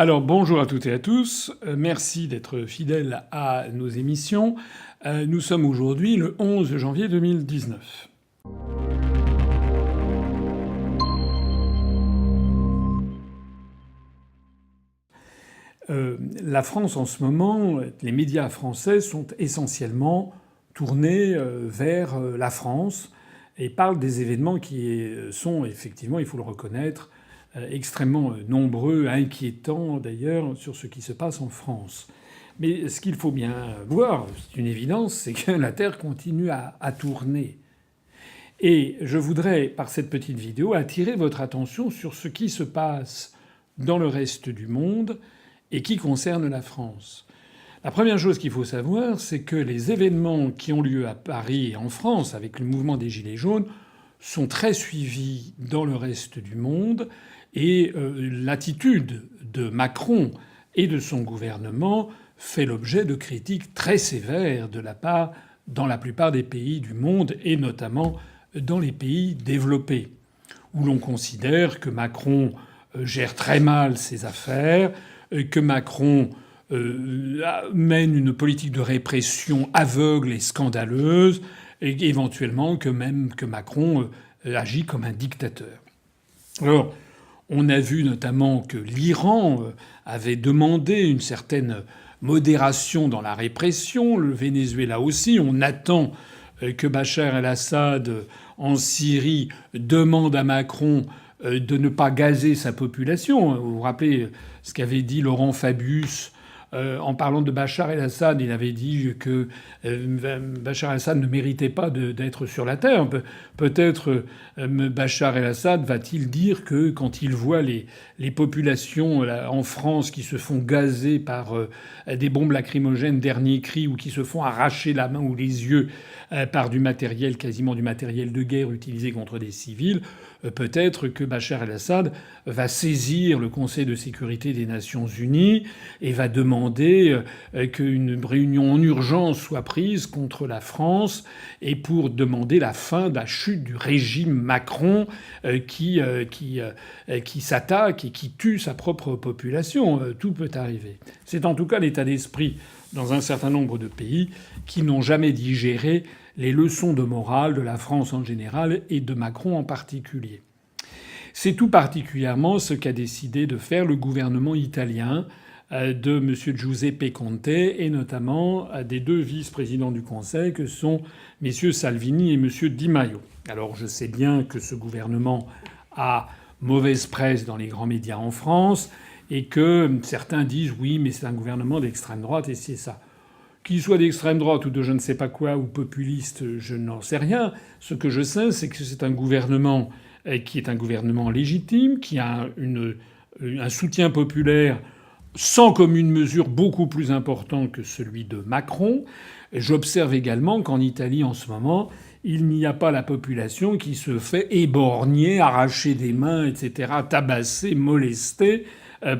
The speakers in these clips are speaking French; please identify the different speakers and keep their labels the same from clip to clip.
Speaker 1: Alors bonjour à toutes et à tous, merci d'être fidèles à nos émissions. Nous sommes aujourd'hui le 11 janvier 2019. La France en ce moment, les médias français sont essentiellement tournés vers la France et parlent des événements qui sont effectivement, il faut le reconnaître, extrêmement nombreux, inquiétants d'ailleurs, sur ce qui se passe en France. Mais ce qu'il faut bien voir, c'est une évidence, c'est que la Terre continue à tourner. Et je voudrais, par cette petite vidéo, attirer votre attention sur ce qui se passe dans le reste du monde et qui concerne la France. La première chose qu'il faut savoir, c'est que les événements qui ont lieu à Paris et en France, avec le mouvement des Gilets jaunes, sont très suivis dans le reste du monde. Et l'attitude de Macron et de son gouvernement fait l'objet de critiques très sévères de la part dans la plupart des pays du monde, et notamment dans les pays développés, où l'on considère que Macron gère très mal ses affaires, que Macron mène une politique de répression aveugle et scandaleuse, et éventuellement que Macron agit comme un dictateur. Alors, on a vu notamment que l'Iran avait demandé une certaine modération dans la répression, le Venezuela aussi. On attend que Bachar el-Assad en Syrie demande à Macron de ne pas gazer sa population. Vous vous rappelez ce qu'avait dit Laurent Fabius en parlant de Bachar el-Assad. Il avait dit que Bachar el-Assad ne méritait pas d'être sur la terre. Peut-être Bachar el-Assad va-t-il dire que quand il voit les populations en France qui se font gazer par des bombes lacrymogènes dernier cri, ou qui se font arracher la main ou les yeux par du matériel, quasiment du matériel de guerre utilisé contre des civils, peut-être que Bachar el-Assad va saisir le Conseil de sécurité des Nations unies et va demander qu'une réunion en urgence soit prise contre la France, et pour demander la fin de la chute du régime Macron qui s'attaque et qui tue sa propre population. Tout peut arriver. C'est en tout cas l'état d'esprit dans un certain nombre de pays qui n'ont jamais digéré les leçons de morale de la France en général et de Macron en particulier. C'est tout particulièrement ce qu'a décidé de faire le gouvernement italien de M. Giuseppe Conte, et notamment des deux vice-présidents du Conseil que sont M. Salvini et M. Di Maio. Alors je sais bien que ce gouvernement a mauvaise presse dans les grands médias en France, et que certains disent oui, mais c'est un gouvernement d'extrême droite et c'est ça. Qu'il soit d'extrême droite ou de je ne sais pas quoi, ou populiste, je n'en sais rien. Ce que je sais, c'est que c'est un gouvernement qui est un gouvernement légitime, qui a un soutien populaire sans commune mesure beaucoup plus important que celui de Macron. Et j'observe également qu'en Italie, en ce moment, il n'y a pas la population qui se fait éborgner, arracher des mains, etc., tabasser, molester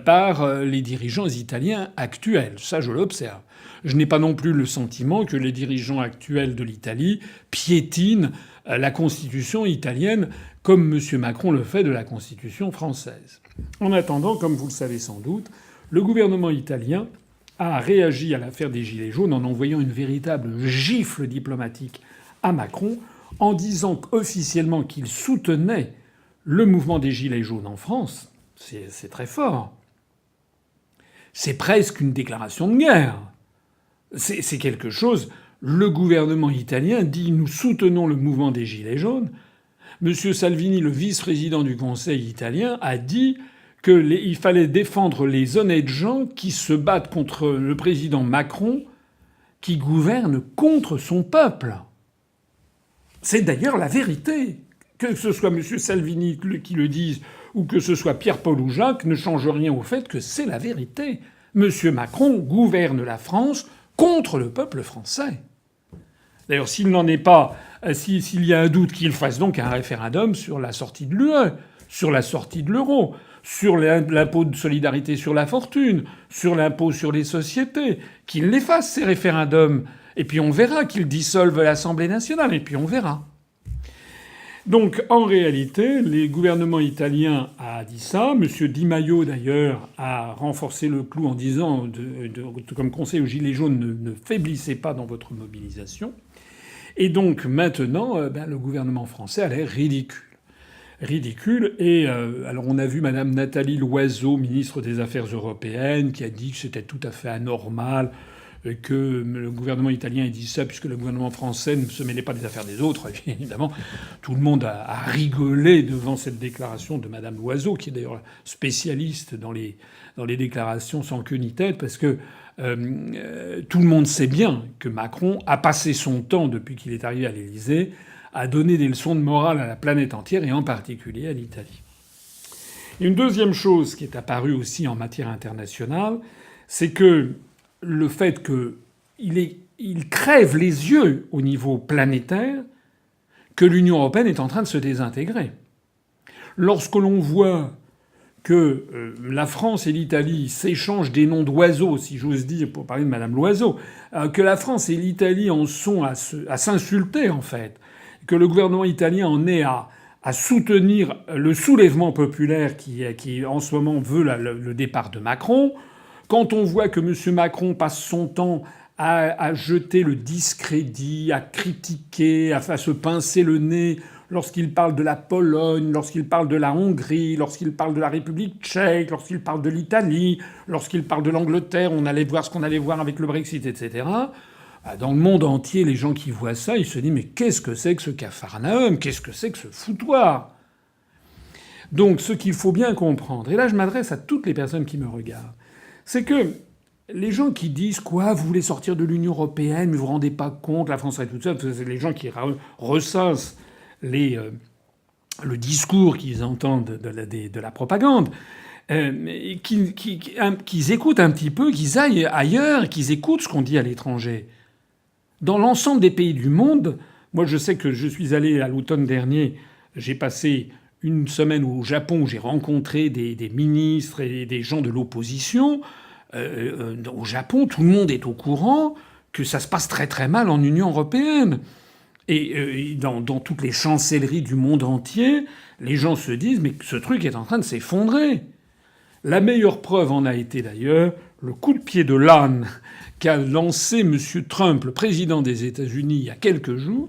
Speaker 1: par les dirigeants italiens actuels. Ça, je l'observe. Je n'ai pas non plus le sentiment que les dirigeants actuels de l'Italie piétinent la Constitution italienne comme M. Macron le fait de la Constitution française. En attendant, comme vous le savez sans doute, le gouvernement italien a réagi à l'affaire des Gilets jaunes en envoyant une véritable gifle diplomatique à Macron, en disant officiellement qu'il soutenait le mouvement des Gilets jaunes en France. C'est très fort. C'est presque une déclaration de guerre. C'est quelque chose. Le gouvernement italien dit « Nous soutenons le mouvement des Gilets jaunes ». M. Salvini, le vice-président du Conseil italien, a dit qu'il fallait défendre les honnêtes gens qui se battent contre le président Macron, qui gouverne contre son peuple. C'est d'ailleurs la vérité. Que ce soit M. Salvini qui le dise ou que ce soit Pierre-Paul ou Jacques ne change rien au fait que c'est la vérité. M. Macron gouverne la France contre le peuple français. D'ailleurs, s'il n'en est pas, s'il y a un doute, qu'il fasse donc un référendum sur la sortie de l'UE, sur la sortie de l'euro, sur l'impôt de solidarité sur la fortune, sur l'impôt sur les sociétés, qu'il les fasse, ces référendums. Et puis on verra, qu'il dissolve l'Assemblée nationale, et puis on verra. Donc, en réalité, les gouvernements italiens a dit ça. Monsieur Di Maio, d'ailleurs, a renforcé le clou en disant, comme conseil aux Gilets jaunes, ne faiblissez pas dans votre mobilisation. Et donc, maintenant, le gouvernement français a l'air ridicule. Ridicule. Et alors, on a vu Madame Nathalie Loiseau, ministre des Affaires européennes, qui a dit que c'était tout à fait anormal que le gouvernement italien ait dit ça puisque le gouvernement français ne se mêlait pas des affaires des autres. Et évidemment, tout le monde a rigolé devant cette déclaration de Madame Loiseau, qui est d'ailleurs spécialiste dans les déclarations sans queue ni tête, parce que tout le monde sait bien que Macron a passé son temps, depuis qu'il est arrivé à l'Élysée, à donner des leçons de morale à la planète entière, et en particulier à l'Italie. Une deuxième chose qui est apparue aussi en matière internationale, c'est que le fait qu'il crève les yeux au niveau planétaire que l'Union européenne est en train de se désintégrer. Lorsque l'on voit que la France et l'Italie s'échangent des noms d'oiseaux, si j'ose dire, pour parler de Madame Loiseau, que la France et l'Italie en sont à s'insulter, en fait, que le gouvernement italien en est à soutenir le soulèvement populaire qui en ce moment veut le départ de Macron, quand on voit que M. Macron passe son temps à jeter le discrédit, à critiquer, à se pincer le nez lorsqu'il parle de la Pologne, lorsqu'il parle de la Hongrie, lorsqu'il parle de la République tchèque, lorsqu'il parle de l'Italie, lorsqu'il parle de l'Angleterre, on allait voir ce qu'on allait voir avec le Brexit, etc. Dans le monde entier, les gens qui voient ça, ils se disent « Mais qu'est-ce que c'est que ce capharnaüm ? Qu'est-ce que c'est que ce foutoir ?» Donc ce qu'il faut bien comprendre, et là je m'adresse à toutes les personnes qui me regardent, c'est que les gens qui disent « Quoi, vous voulez sortir de l'Union européenne, mais vous vous rendez pas compte, la France est toute seule », c'est les gens qui ressassent le discours qu'ils entendent de la propagande, qu'ils écoutent un petit peu, qu'ils aillent ailleurs, qu'ils écoutent ce qu'on dit à l'étranger. Dans l'ensemble des pays du monde, moi je sais que je suis allé à l'automne dernier, j'ai passé une semaine au Japon où j'ai rencontré des ministres et des gens de l'opposition. Au Japon, tout le monde est au courant que ça se passe très très mal en Union européenne. Et dans toutes les chancelleries du monde entier, les gens se disent « Mais ce truc est en train de s'effondrer ». La meilleure preuve en a été d'ailleurs le coup de pied de l'âne qu'a lancé M. Trump, le président des États-Unis, il y a quelques jours.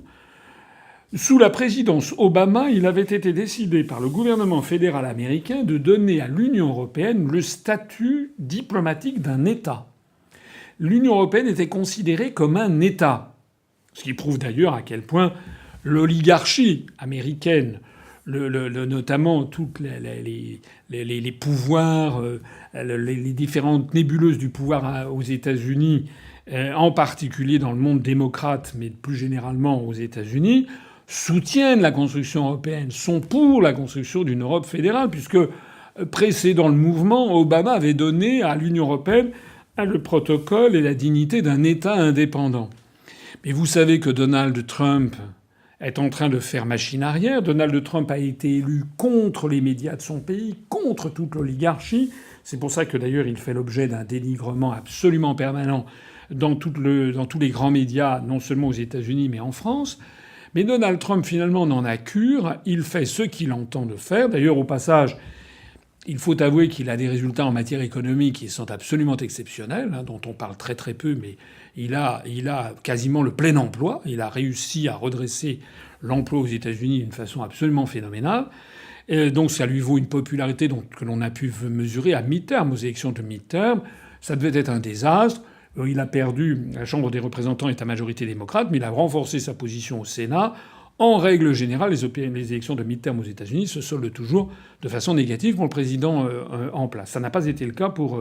Speaker 1: Sous la présidence Obama, il avait été décidé par le gouvernement fédéral américain de donner à l'Union européenne le statut diplomatique d'un État. L'Union européenne était considérée comme un État. Ce qui prouve d'ailleurs à quel point l'oligarchie américaine, notamment toutes les pouvoirs, les différentes nébuleuses du pouvoir aux États-Unis, en particulier dans le monde démocrate, mais plus généralement aux États-Unis, soutiennent la construction européenne, sont pour la construction d'une Europe fédérale, puisque précédant le mouvement, Obama avait donné à l'Union européenne le protocole et la dignité d'un État indépendant. Mais vous savez que Donald Trump est en train de faire machine arrière. Donald Trump a été élu contre les médias de son pays, contre toute l'oligarchie. C'est pour ça que d'ailleurs il fait l'objet d'un dénigrement absolument permanent dans tous les grands médias, non seulement aux États-Unis mais en France. Mais Donald Trump finalement n'en a cure. Il fait ce qu'il entend de faire. D'ailleurs au passage, il faut avouer qu'il a des résultats en matière économique qui sont absolument exceptionnels, dont on parle très très peu, mais il a quasiment le plein emploi. Il a réussi à redresser l'emploi aux États-Unis d'une façon absolument phénoménale. Et donc ça lui vaut une popularité que l'on a pu mesurer à mi-terme, aux élections de mi-terme. Ça devait être un désastre. Il a perdu. La Chambre des représentants est à majorité démocrate, mais il a renforcé sa position au Sénat. En règle générale, les élections de mi-terme aux États-Unis se soldent toujours de façon négative pour le président en place. Ça n'a pas été le cas pour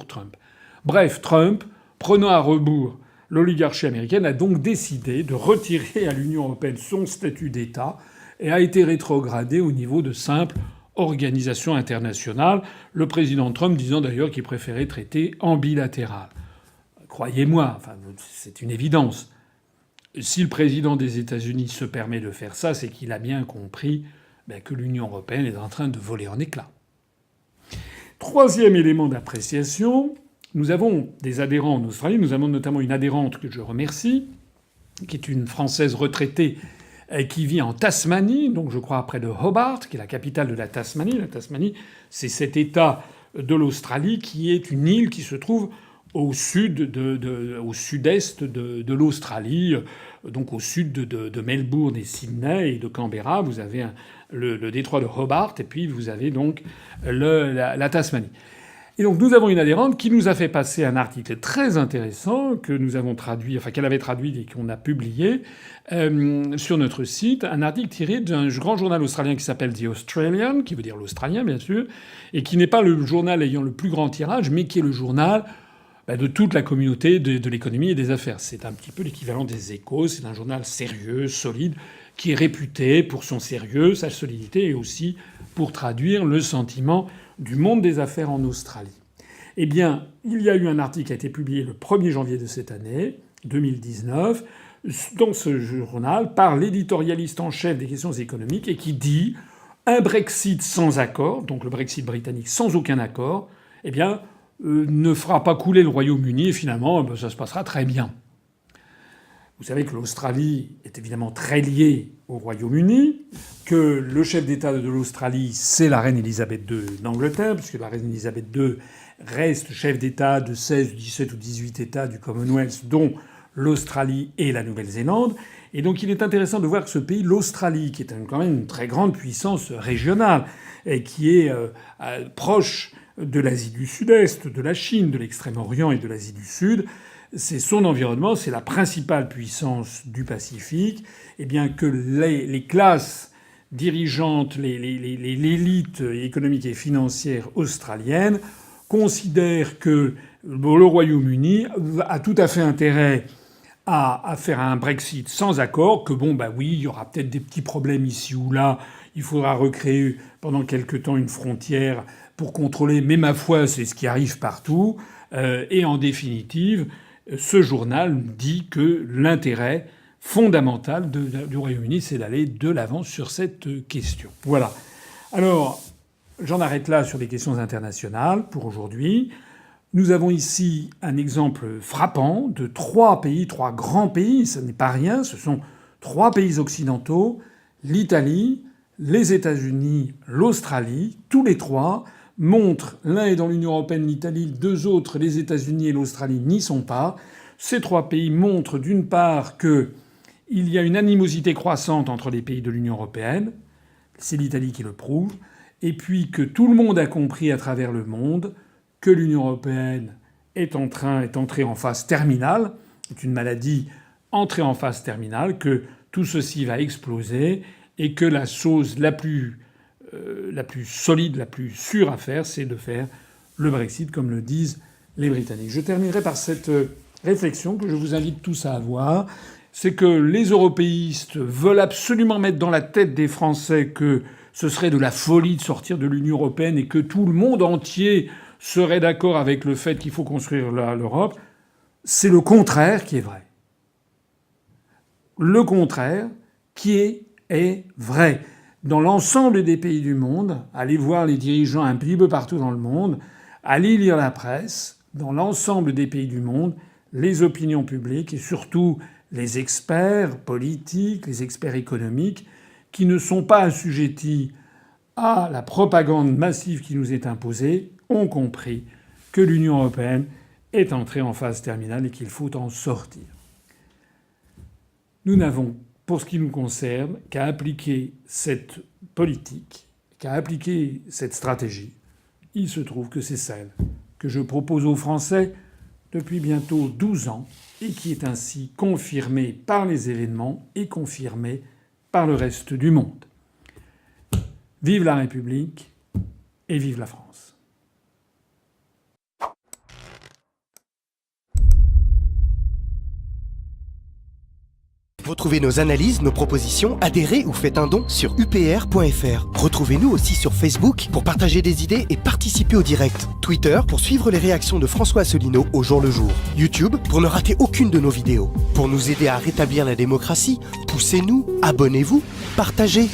Speaker 1: Trump. Bref, Trump, prenant à rebours l'oligarchie américaine, a donc décidé de retirer à l'Union européenne son statut d'État et a été rétrogradé au niveau de simple organisation internationale, le président Trump disant d'ailleurs qu'il préférait traiter en bilatéral. Croyez-moi, enfin, c'est une évidence. Si le président des États-Unis se permet de faire ça, c'est qu'il a bien compris que l'Union européenne est en train de voler en éclats. Troisième élément d'appréciation, nous avons des adhérents en Australie. Nous avons notamment une adhérente que je remercie, qui est une Française retraitée qui vit en Tasmanie, donc je crois près de Hobart, qui est la capitale de la Tasmanie. La Tasmanie, c'est cet État de l'Australie qui est une île qui se trouve au sud-est de l'Australie, donc au sud de Melbourne et Sydney et de Canberra. Vous avez le détroit de Hobart et puis vous avez donc la Tasmanie. Et donc nous avons une adhérente qui nous a fait passer un article très intéressant que nous avons traduit, enfin qu'elle avait traduit et qu'on a publié sur notre site, un article tiré d'un grand journal australien qui s'appelle The Australian, qui veut dire l'Australien bien sûr, et qui n'est pas le journal ayant le plus grand tirage, mais qui est le journal de toute la communauté de l'économie et des affaires. C'est un petit peu l'équivalent des Échos. C'est un journal sérieux, solide, qui est réputé pour son sérieux, sa solidité et aussi pour traduire le sentiment du monde des affaires en Australie. Eh bien, il y a eu un article qui a été publié le 1er janvier de cette année, 2019, dans ce journal, par l'éditorialiste en chef des questions économiques et qui dit « Un Brexit sans accord », donc le Brexit britannique sans aucun accord, eh bien, ne fera pas couler le Royaume-Uni et finalement, ça se passera très bien. Vous savez que l'Australie est évidemment très liée au Royaume-Uni, que le chef d'État de l'Australie, c'est la reine Elisabeth II d'Angleterre, puisque la reine Elisabeth II reste chef d'État de 16, 17 ou 18 États du Commonwealth, dont l'Australie et la Nouvelle-Zélande. Et donc il est intéressant de voir que ce pays, l'Australie, qui est quand même une très grande puissance régionale, et qui est proche de l'Asie du Sud-Est, de la Chine, de l'Extrême-Orient et de l'Asie du Sud, c'est son environnement, c'est la principale puissance du Pacifique, et bien que les classes dirigeantes, l'élite économique et financière australienne considèrent que le Royaume-Uni a tout à fait intérêt à faire un Brexit sans accord, que oui, il y aura peut-être des petits problèmes ici ou là, il faudra recréer pendant quelque temps une frontière pour contrôler, mais ma foi, c'est ce qui arrive partout. Et en définitive, ce journal dit que l'intérêt fondamental du Royaume-Uni, c'est d'aller de l'avant sur cette question. Voilà. Alors, j'en arrête là sur les questions internationales pour aujourd'hui. Nous avons ici un exemple frappant de 3 pays, 3 grands pays. Ce n'est pas rien. Ce sont 3 pays occidentaux, l'Italie, les États-Unis, l'Australie. Tous les 3 montrent, l'un est dans l'Union européenne, l'Italie, 2 autres, les États-Unis et l'Australie, n'y sont pas. Ces 3 pays montrent d'une part qu'il y a une animosité croissante entre les pays de l'Union européenne, c'est l'Italie qui le prouve, et puis que tout le monde a compris à travers le monde que l'Union européenne est entrée en phase terminale, c'est une maladie entrée en phase terminale, que tout ceci va exploser et que la chose la plus solide, la plus sûre à faire, c'est de faire le Brexit, comme le disent les Britanniques. Je terminerai par cette réflexion que je vous invite tous à avoir. C'est que les européistes veulent absolument mettre dans la tête des Français que ce serait de la folie de sortir de l'Union européenne et que tout le monde entier serait d'accord avec le fait qu'il faut construire l'Europe. C'est le contraire qui est vrai. Le contraire qui est vrai. Dans l'ensemble des pays du monde, allez voir les dirigeants un petit peu partout dans le monde, allez lire la presse, dans l'ensemble des pays du monde, les opinions publiques et surtout les experts politiques, les experts économiques, qui ne sont pas assujettis à la propagande massive qui nous est imposée, ont compris que l'Union européenne est entrée en phase terminale et qu'il faut en sortir. Nous n'avons, pour ce qui nous concerne, qu'à appliquer cette politique, qu'à appliquer cette stratégie. Il se trouve que c'est celle que je propose aux Français depuis bientôt 12 ans et qui est ainsi confirmée par les événements et confirmée par le reste du monde. Vive la République et vive la France.
Speaker 2: Retrouvez nos analyses, nos propositions, adhérez ou faites un don sur upr.fr. Retrouvez-nous aussi sur Facebook pour partager des idées et participer au direct. Twitter pour suivre les réactions de François Asselineau au jour le jour. YouTube pour ne rater aucune de nos vidéos. Pour nous aider à rétablir la démocratie, poussez-nous, abonnez-vous, partagez.